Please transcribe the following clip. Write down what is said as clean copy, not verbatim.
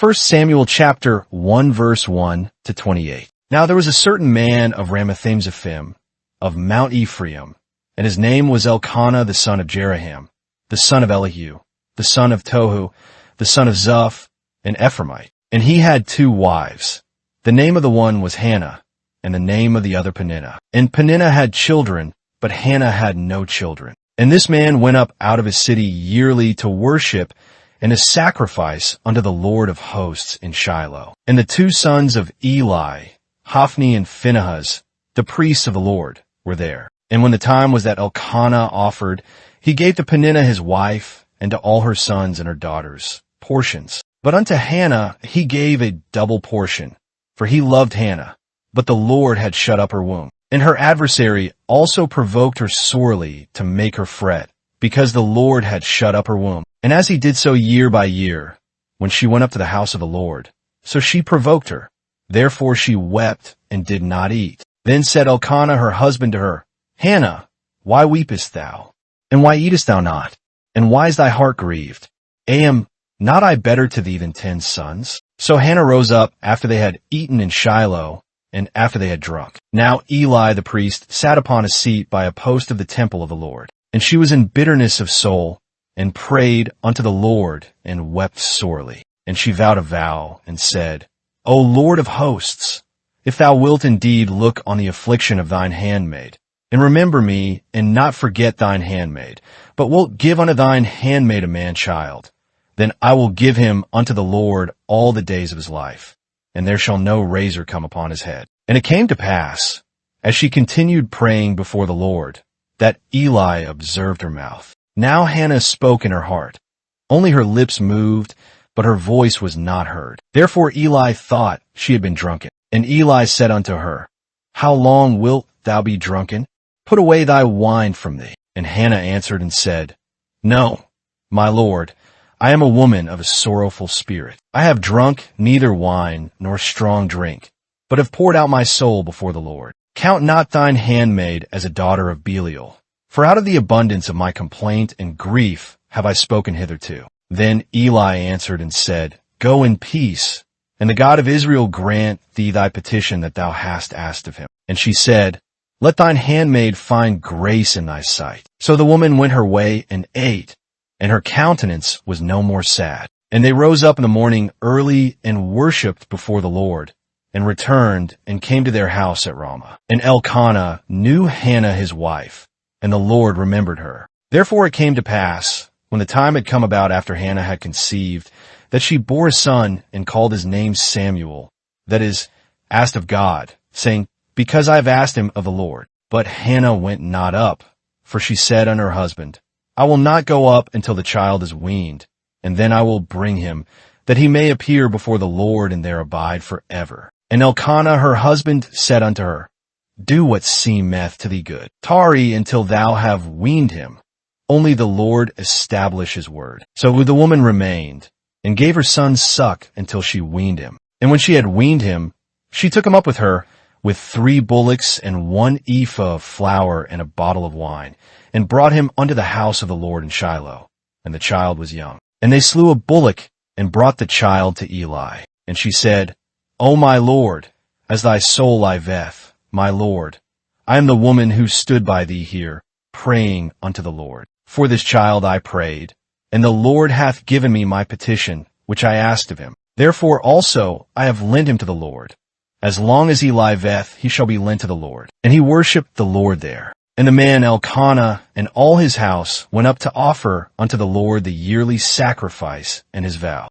1 Samuel chapter 1 verse 1 to 28. Now there was a certain man of Ramathaim of Mount Ephraim, and his name was Elkanah the son of Jeraham, the son of Elihu, the son of Tohu, the son of Zuph, an Ephraimite. And he had 2 wives. The name of the one was Hannah, and the name of the other Peninnah. And Peninnah had children, but Hannah had no children. And this man went up out of his city yearly to worship and to sacrifice unto the Lord of hosts in Shiloh. And the 2 sons of Eli, Hophni and Phinehas, the priests of the Lord, were there. And when the time was that Elkanah offered, he gave to Peninnah his wife, and to all her sons and her daughters, portions. But unto Hannah he gave a double portion, for he loved Hannah, but the Lord had shut up her womb. And her adversary also provoked her sorely to make her fret, because the Lord had shut up her womb. And as he did so year by year, when she went up to the house of the Lord, so she provoked her. Therefore she wept and did not eat. Then said Elkanah her husband to her, Hannah, why weepest thou? And why eatest thou not? And why is thy heart grieved? Am not I better to thee than 10 sons? So Hannah rose up after they had eaten in Shiloh, and after they had drunk. Now Eli the priest sat upon a seat by a post of the temple of the Lord. And she was in bitterness of soul, and prayed unto the Lord, and wept sorely. And she vowed a vow, and said, O Lord of hosts, if thou wilt indeed look on the affliction of thine handmaid, and remember me, and not forget thine handmaid, but wilt give unto thine handmaid a man-child, then I will give him unto the Lord all the days of his life, and there shall no razor come upon his head. And it came to pass, as she continued praying before the Lord, that Eli observed her mouth. Now Hannah spoke in her heart. Only her lips moved, but her voice was not heard. Therefore Eli thought she had been drunken. And Eli said unto her, How long wilt thou be drunken? Put away thy wine from thee. And Hannah answered and said, No, my Lord, I am a woman of a sorrowful spirit. I have drunk neither wine nor strong drink, but have poured out my soul before the Lord. Count not thine handmaid as a daughter of Belial, for out of the abundance of my complaint and grief have I spoken hitherto. Then Eli answered and said, Go in peace, and the God of Israel grant thee thy petition that thou hast asked of him. And she said, Let thine handmaid find grace in thy sight. So the woman went her way and ate, and her countenance was no more sad. And they rose up in the morning early and worshipped before the Lord, and returned and came to their house at Ramah. And Elkanah knew Hannah his wife, and the Lord remembered her. Therefore it came to pass, when the time had come about after Hannah had conceived, that she bore a son and called his name Samuel, that is, asked of God, saying, Because I have asked him of the Lord. But Hannah went not up, for she said unto her husband, I will not go up until the child is weaned, and then I will bring him, that he may appear before the Lord and there abide forever. And Elkanah her husband said unto her, Do what seemeth to thee good. Tarry until thou have weaned him. Only the Lord establish his word. So the woman remained, and gave her son suck until she weaned him. And when she had weaned him, she took him up with her, with 3 bullocks and 1 ephah of flour and a bottle of wine, and brought him unto the house of the Lord in Shiloh. And the child was young. And they slew a bullock, and brought the child to Eli. And she said, O my Lord, as thy soul liveth, my Lord, I am the woman who stood by thee here, praying unto the Lord. For this child I prayed, and the Lord hath given me my petition, which I asked of him. Therefore also I have lent him to the Lord. As long as he liveth, he shall be lent to the Lord. And he worshipped the Lord there. And the man Elkanah and all his house went up to offer unto the Lord the yearly sacrifice and his vow.